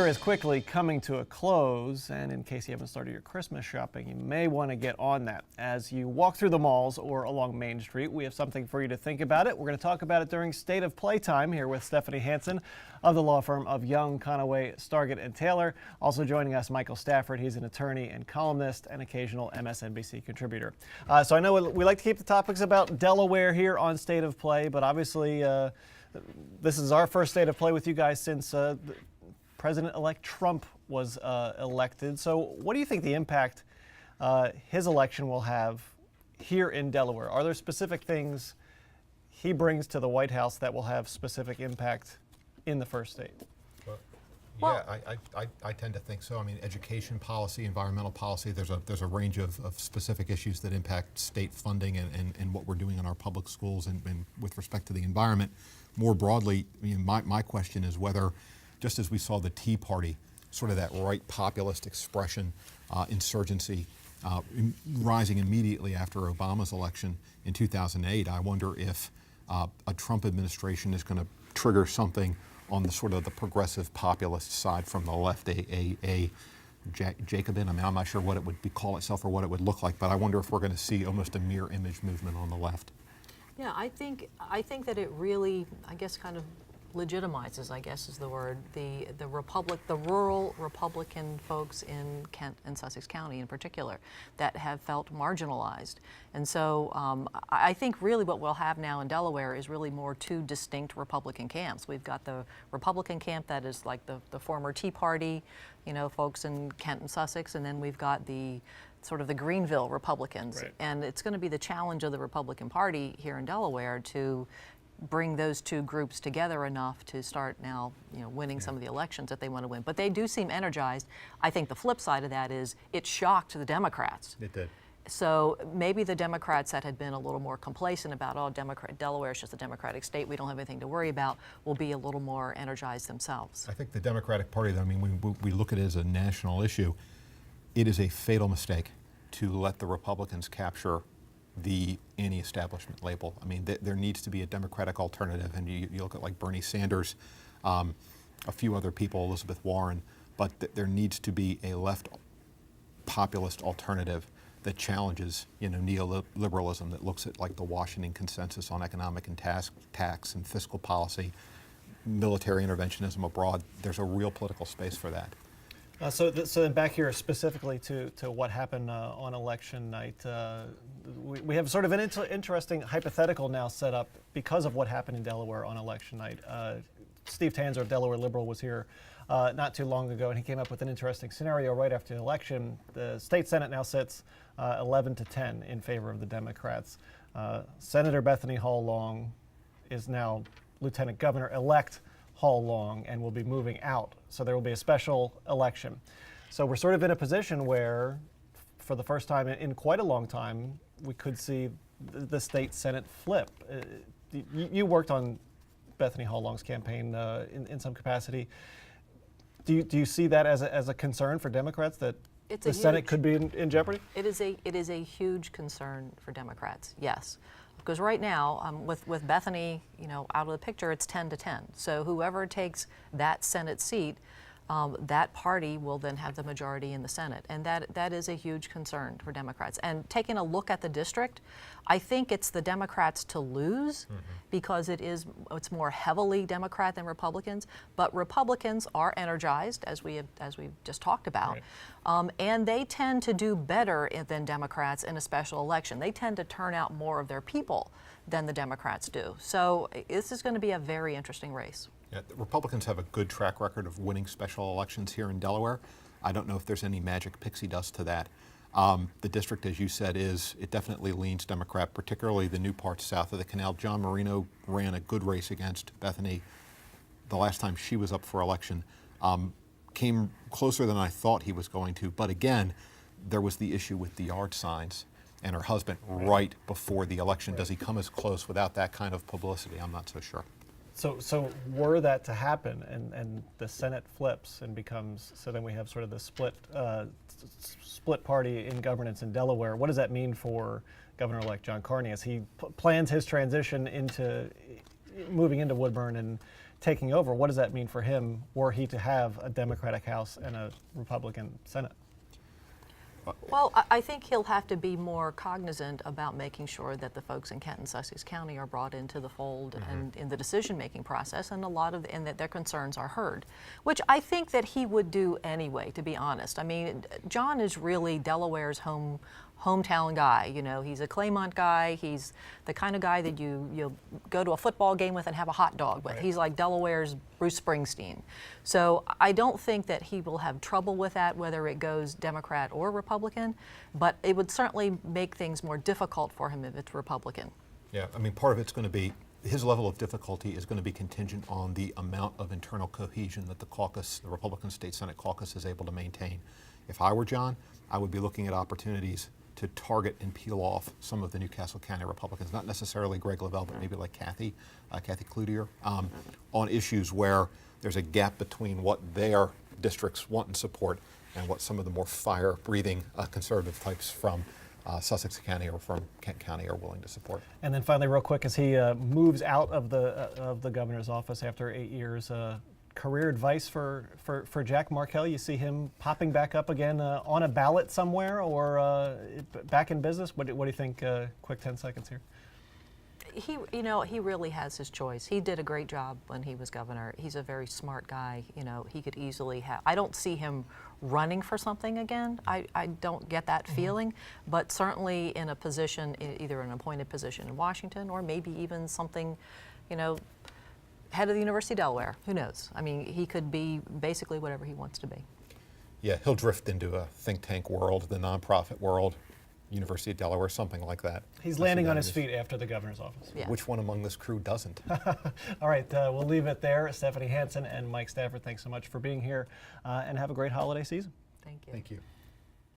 year is quickly coming to a close, and in case you haven't started your Christmas shopping, you may want to get on that. As you walk through the malls or along Main Street, we have something for you to think about it. We're going to talk about it during State of Play time here with Stephanie Hansen of the law firm of Young, Conaway, Stargett and Taylor. Also joining us, Michael Stafford. He's an attorney and columnist and occasional MSNBC contributor. So I know we like to keep the topics about Delaware here on State of Play, but obviously this is our first State of Play with you guys since President-elect Trump was elected. So what do you think the impact his election will have here in Delaware? Are there specific things he brings to the White House that will have specific impact in the first state? Yeah, I tend to think so. I mean, education policy, environmental policy, there's a range of specific issues that impact state funding and what we're doing in our public schools and with respect to the environment. More broadly, I mean, my question is whether, just as we saw the Tea Party, sort of that right populist expression, insurgency, rising immediately after Obama's election in 2008, I wonder if a Trump administration is going to trigger something on the sort of the progressive populist side from the left, a Jacobin. I mean, I'm not sure what it would call itself or what it would look like, but I wonder if we're going to see almost a mirror image movement on the left. Yeah, I think that it really, I guess, kind of legitimizes, I guess is the word, the rural Republican folks in Kent and Sussex County in particular that have felt marginalized. And so I think really what we'll have now in Delaware is really more two distinct Republican camps. We've got the Republican camp that is like the former Tea Party, you know, folks in Kent and Sussex, and then we've got the sort of the Greenville Republicans. Right. And it's going to be the challenge of the Republican Party here in Delaware to bring those two groups together enough to start now, you know, winning some of the elections that they want to win. But they do seem energized. I think the flip side of that is it shocked the Democrats. It did. So maybe the Democrats that had been a little more complacent about, oh, Delaware is just a Democratic state, we don't have anything to worry about, will be a little more energized themselves. I think the Democratic Party, I mean, when we look at it as a national issue, it is a fatal mistake to let the Republicans capture the anti-establishment label. I mean, there needs to be a Democratic alternative, and you look at like Bernie Sanders, a few other people, Elizabeth Warren, but there needs to be a left populist alternative that challenges, you know, neoliberalism, that looks at like the Washington consensus on economic and tax and fiscal policy, military interventionism abroad. There's a real political space for that. So then back here specifically to what happened on election night, we have sort of an interesting hypothetical now set up because of what happened in Delaware on election night. Steve Tanzer of Delaware Liberal was here not too long ago, and he came up with an interesting scenario right after the election. The state Senate now sits 11-10 in favor of the Democrats. Senator Bethany Hall Long is now Lieutenant Governor-elect Hall Long and will be moving out. So there will be a special election. So we're sort of in a position where, for the first time in quite a long time, we could see the state Senate flip. You worked on Bethany Hall Long's campaign in some capacity. Do you see that as a concern for Democrats that the Senate could be in jeopardy? It is a huge concern for Democrats, yes. Because right now, with Bethany, you know, out of the picture, it's 10-10. So whoever takes that Senate seat, that party will then have the majority in the Senate, and that is a huge concern for Democrats. And taking a look at the district, I think it's the Democrats to lose because it's more heavily Democrat than Republicans. But Republicans are energized, as we've just talked about, right. And they tend to do better than Democrats in a special election. They tend to turn out more of their people than the Democrats do. So this is going to be a very interesting race. Yeah, the Republicans have a good track record of winning special elections here in Delaware. I don't know if there's any magic pixie dust to that. The district, as you said, it definitely leans Democrat, particularly the new parts south of the canal. John Marino ran a good race against Bethany the last time she was up for election. Came closer than I thought he was going to, but again, there was the issue with the yard signs and her husband right before the election. Does he come as close without that kind of publicity? I'm not so sure. So were that to happen and the Senate flips and becomes, so then we have sort of the split party in governance in Delaware, what does that mean for Governor-elect John Carney as he plans his transition into moving into Woodburn and taking over, what does that mean for him were he to have a Democratic House and a Republican Senate? Well, I think he'll have to be more cognizant about making sure that the folks in Kent and Sussex County are brought into the fold and in the decision-making process, and and that their concerns are heard, which I think that he would do anyway, to be honest. I mean, John is really Delaware's hometown guy. You know, he's a Claymont guy. He's the kind of guy that you'll go to a football game with and have a hot dog with. Right. He's like Delaware's Bruce Springsteen. So I don't think that he will have trouble with that, whether it goes Democrat or Republican, but it would certainly make things more difficult for him if it's Republican. Yeah, I mean, part of it's going to be, his level of difficulty is going to be contingent on the amount of internal cohesion that the caucus, the Republican State Senate caucus, is able to maintain. If I were John, I would be looking at opportunities to target and peel off some of the Newcastle County Republicans, not necessarily Greg Lavelle, but maybe like Kathy Cloutier, on issues where there's a gap between what their districts want and support and what some of the more fire-breathing conservative types from Sussex County or from Kent County are willing to support. And then finally, real quick, as he moves out of the governor's office after 8 years, career advice for Jack Markell? You see him popping back up again on a ballot somewhere or back in business? What do you think? Quick 10 seconds here. He really has his choice. He did a great job when he was governor. He's a very smart guy. You know, he could easily have. I don't see him running for something again. I don't get that feeling, but certainly in a position, either an appointed position in Washington or maybe even something, head of the University of Delaware. Who knows? I mean, he could be basically whatever he wants to be. Yeah, he'll drift into a think tank world, the nonprofit world, University of Delaware, something like that. He's landing on his feet after the governor's office. Yeah. Which one among this crew doesn't? All right, we'll leave it there. Stephanie Hansen and Mike Stafford, thanks so much for being here, and have a great holiday season. Thank you. Thank you.